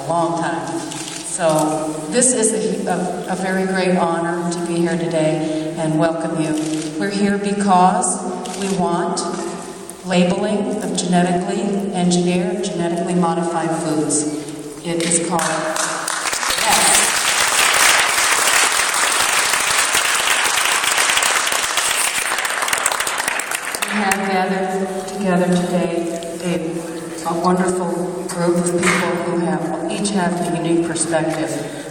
a long time. So this is a very great honor to be here today and welcome you. We're here because we want labeling of genetically engineered, genetically modified foods. It is called We have gathered together today a wonderful group of people who each have a unique perspective.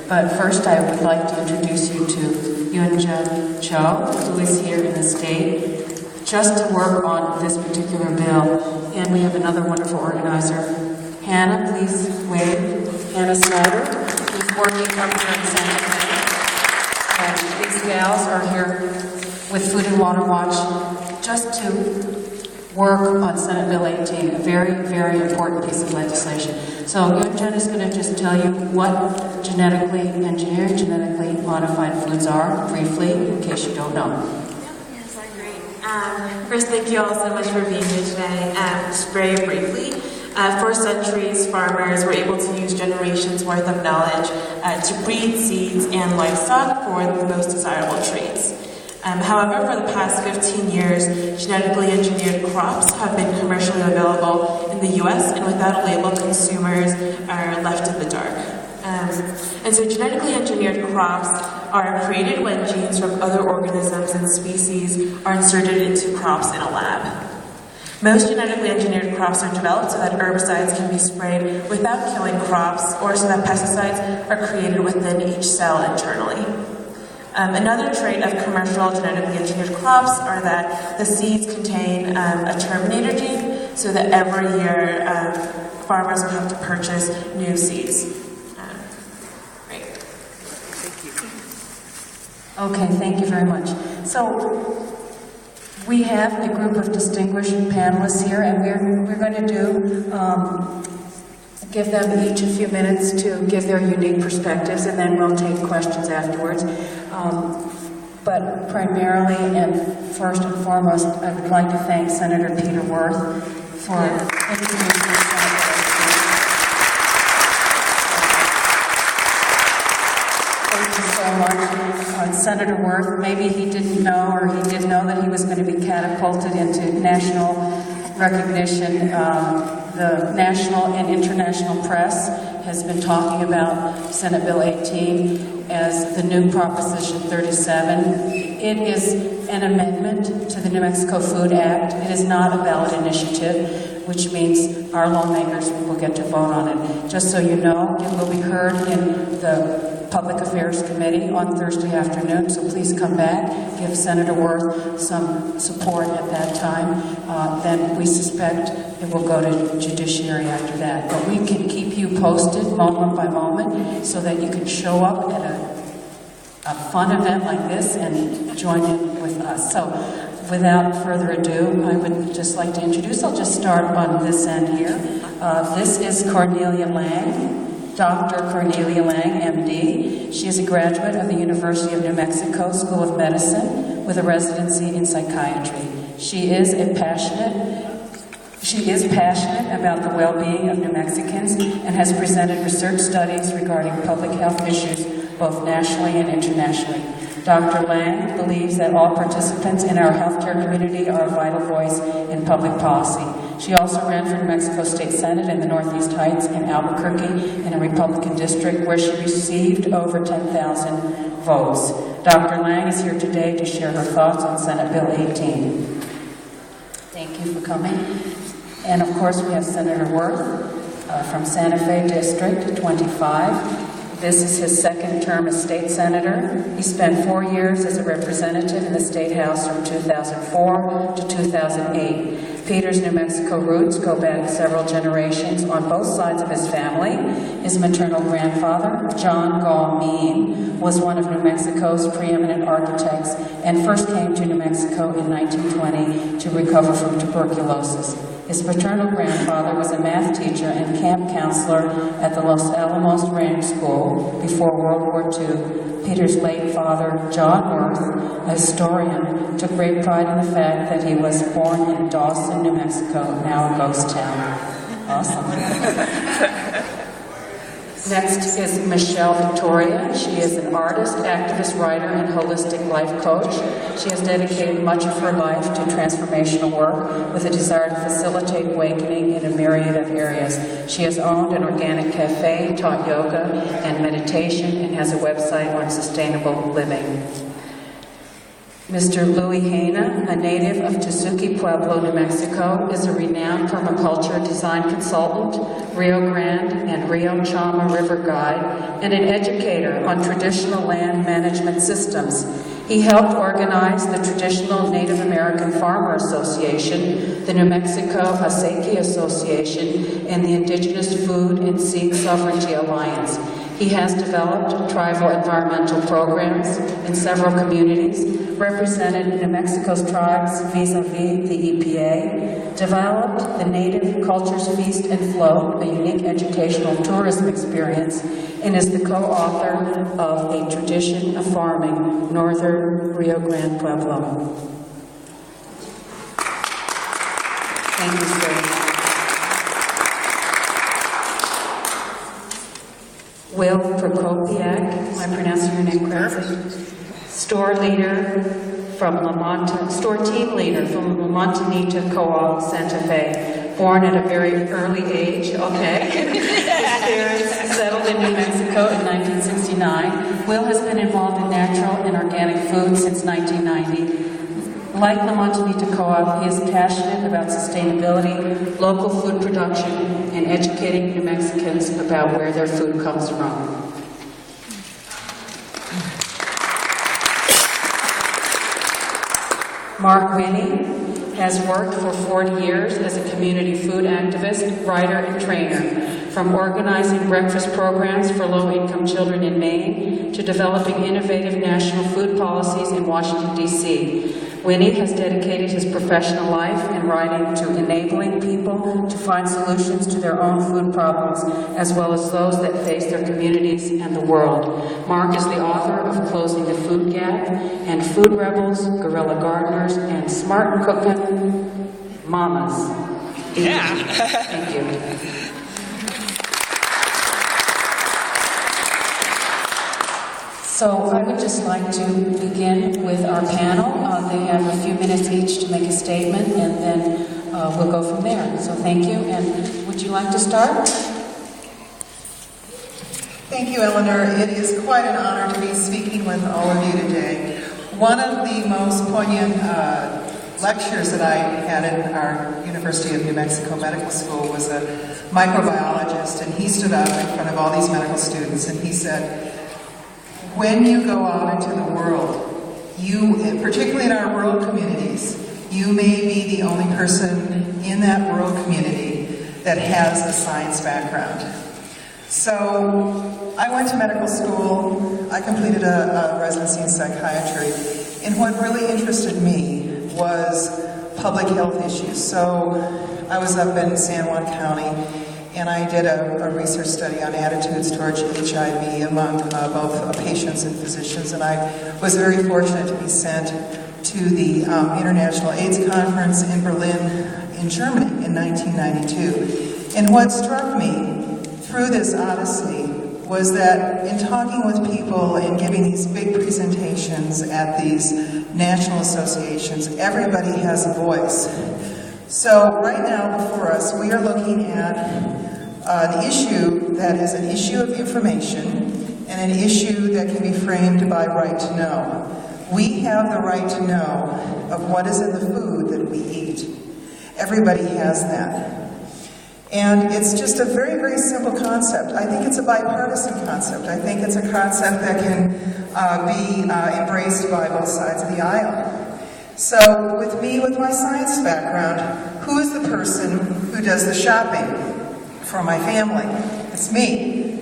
But first I would like to introduce you to Yunjun Cho, who is here in the state just to work on this particular bill. And we have another wonderful organizer. Hannah, please wave. Hannah Snyder, who's working up here in Santa Fe. And these gals are here with Food and Water Watch just to work on Senate Bill 18, a very, very important piece of legislation. So Yunjun is going to just tell you what genetically engineered, genetically modified foods are, briefly, in case you don't know. Yes, I agree. First, thank you all so much for being here today. Just very briefly, for centuries, farmers were able to use generations' worth of knowledge to breed seeds and livestock for the most desirable traits. However, for the past 15 years, genetically engineered crops have been commercially available in the U.S., and without a label, consumers are left in the dark. And so genetically engineered crops are created when genes from other organisms and species are inserted into crops in a lab. Most genetically engineered crops are developed so that herbicides can be sprayed without killing crops, or so that pesticides are created within each cell internally. Another trait of commercial genetically engineered crops are that the seeds contain a terminator gene, so that every year farmers will have to purchase new seeds. Great. Thank you. Okay, thank you very much. So we have a group of distinguished panelists here, and we're going to give them each a few minutes to give their unique perspectives, and then we'll take questions afterwards. But primarily and first and foremost, I would like to thank Senator Peter Wirth for introducing the Senate. Thank you so much. Senator Wirth, maybe he didn't know, or he did know that he was going to be catapulted into national recognition. The national and international press has been talking about Senate Bill 18 as the new Proposition 37. It is an amendment to the New Mexico Food Act. It is not a ballot initiative, which means our lawmakers will get to vote on it. Just so you know, it will be heard in the Public Affairs Committee on Thursday afternoon, so please come back, give Senator Wirth some support at that time. Then we suspect it will go to Judiciary after that. But we can keep you posted moment by moment so that you can show up at a fun event like this and join in with us. So without further ado, I would just like to introduce, I'll just start on this end here. This is Cornelia Lange. Dr. Cornelia Lange, MD. She is a graduate of the University of New Mexico School of Medicine with a residency in psychiatry. She is passionate about the well-being of New Mexicans and has presented research studies regarding public health issues both nationally and internationally. Dr. Lange believes that all participants in our healthcare community are a vital voice in public policy. She also ran for New Mexico State Senate in the Northeast Heights in Albuquerque in a Republican district where she received over 10,000 votes. Dr. Lange is here today to share her thoughts on Senate Bill 18. Thank you for coming. And of course we have Senator Wirth from Santa Fe District 25. This is his second term as state senator. He spent 4 years as a representative in the State House from 2004 to 2008. Peter's New Mexico roots go back several generations on both sides of his family. His maternal grandfather, John Gaul Mean, was one of New Mexico's preeminent architects and first came to New Mexico in 1920 to recover from tuberculosis. His paternal grandfather was a math teacher and camp counselor at the Los Alamos Ranch School before World War II. Peter's late father, John Wirth, a historian, took great pride in the fact that he was born in Dawson, New Mexico, now a ghost town. Awesome. Next is Michelle Victoria. She is an artist, activist, writer, and holistic life coach. She has dedicated much of her life to transformational work with a desire to facilitate awakening in a myriad of areas. She has owned an organic cafe, taught yoga and meditation, and has a website on sustainable living. Mr. Louis Haina, a native of Tesuque Pueblo, New Mexico, is a renowned permaculture design consultant, Rio Grande and Rio Chama River guide, and an educator on traditional land management systems. He helped organize the Traditional Native American Farmer Association, the New Mexico Acequia Association, and the Indigenous Food and Seed Sovereignty Alliance. He has developed tribal environmental programs in several communities, represented New Mexico's tribes vis-a-vis the EPA, developed the Native Cultures Feast and Float, a unique educational tourism experience, and is the co-author of A Tradition of Farming, Northern Rio Grande Pueblo. Thank you, sir. Will Prokopiak, am I pronouncing your name correctly? Store team leader from La Montanita Co-op, Santa Fe. Born at a very early age, okay. His parents settled in New Mexico in 1969. Will has been involved in natural and organic food since 1990. Like La Montanita Co-op, he is passionate about sustainability, local food production, and educating New Mexicans about where their food comes from. Mark Winnie has worked for 40 years as a community food activist, writer, and trainer, from organizing breakfast programs for low-income children in Maine to developing innovative national food policies in Washington, D.C. Winnie has dedicated his professional life in writing to enabling people to find solutions to their own food problems, as well as those that face their communities and the world. Mark is the author of Closing the Food Gap and Food Rebels, Guerrilla Gardeners, and Smart Cookin' Mamas. Yeah. Thank you. So I would just like to begin with our panel. They have a few minutes each to make a statement, and then we'll go from there. So thank you, and would you like to start? Thank you, Eleanor. It is quite an honor to be speaking with all of you today. One of the most poignant lectures that I had in our University of New Mexico Medical School was a microbiologist, and he stood up in front of all these medical students, and he said, when you go out into the world, you, particularly in our rural communities, you may be the only person in that rural community that has a science background. So I went to medical school, I completed a residency in psychiatry, and what really interested me was public health issues. So I was up in San Juan County, and I did a research study on attitudes towards HIV among both patients and physicians, and I was very fortunate to be sent to the International AIDS Conference in Berlin in Germany in 1992. And what struck me through this odyssey was that in talking with people and giving these big presentations at these national associations, everybody has a voice. So right now before us, we are looking at an issue that is an issue of information and an issue that can be framed by right to know. We have the right to know of what is in the food that we eat. Everybody has that. And it's just a very, very simple concept. I think it's a bipartisan concept. I think it's a concept that can be embraced by both sides of the aisle. So with me, with my science background, who is the person who does the shopping for my family? It's me.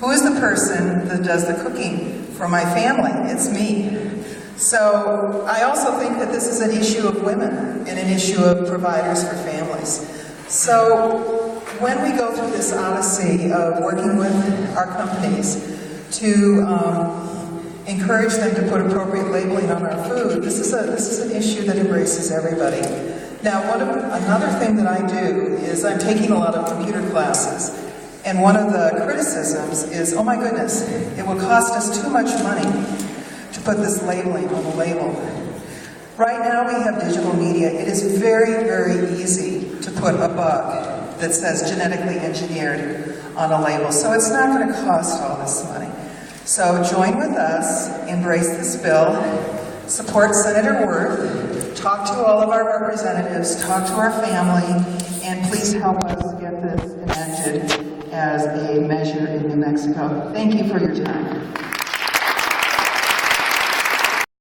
Who is the person that does the cooking for my family? It's me. So I also think that this is an issue of women and an issue of providers for families. So when we go through this odyssey of working with our companies to encourage them to put appropriate labeling on our food, this is an issue that embraces everybody. Now, another thing that I do is I'm taking a lot of computer classes, And one of the criticisms is, oh my goodness, it will cost us too much money to put this labeling on the label. Right now we have digital media. It is very, very easy to put a bug that says genetically engineered on a label. So it's not going to cost all this money. So join with us, embrace this bill, support Senator Worth, talk to all of our representatives, talk to our family, and please help us get this enacted as a measure in New Mexico. Thank you for your time.